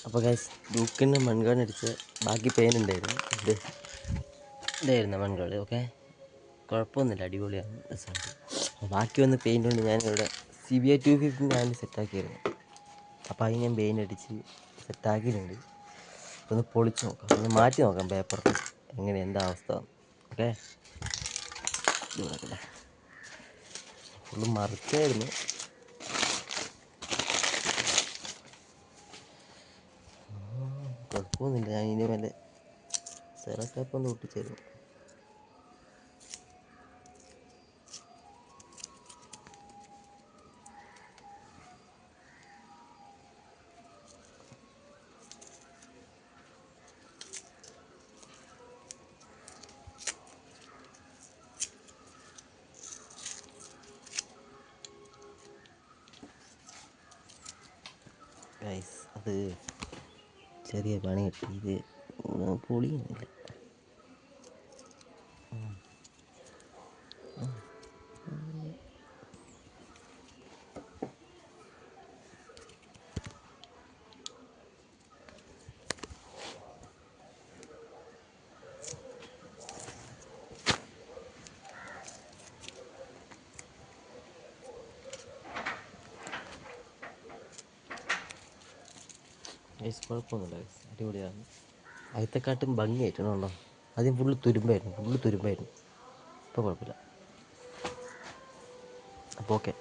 അപ്പോൾ ഗൈസ് ഡൂക്കിൻ്റെ മൺകാട് അടിച്ച് ബാക്കി പെയിൻ ഉണ്ടായിരുന്നു. ഇതായിരുന്നു മൺകാട്. ഓക്കെ, കുഴപ്പമൊന്നുമില്ല, അടിപൊളിയാണ്, രസമുണ്ട്. ബാക്കി വന്ന് പെയിൻ്റ് കൊണ്ട് ഞാനിവിടെ CBI 250 ഞാൻ സെറ്റാക്കിയായിരുന്നു. അപ്പോൾ അതിന് ഞാൻ പെയിൻ്റ് അടിച്ച് സെറ്റാക്കിയിട്ടുണ്ട്. ഒന്ന് പൊളിച്ച് നോക്കാം, ഒന്ന് മാറ്റി നോക്കാം പേപ്പർ എങ്ങനെ, എന്താ അവസ്ഥ. ഓക്കെ, ഇവിടെ ഫുള്ള് മറിച്ചായിരുന്നു. കുഴപ്പമൊന്നുമില്ല, ഞാൻ ഇതിന് മേലെ സെറോ ടേപ്പ് ഒന്ന് ഒട്ടിച്ചായിരുന്നു. ഗൈസ് അത് ചെറിയ പണി കിട്ടി, ഇത് പൊളിയുന്നില്ല. ഗൈസ് കുഴപ്പമൊന്നുമില്ല ഗൈസ്, അടിപൊളിയാണ്. ആദ്യത്തെക്കാട്ടും ഭംഗിയായിട്ടുണ്ടോ. ആദ്യം ഫുള്ള് തുരുമ്പായിരുന്നു. ഇപ്പോൾ കുഴപ്പമില്ല. അപ്പോൾ ഓക്കെ.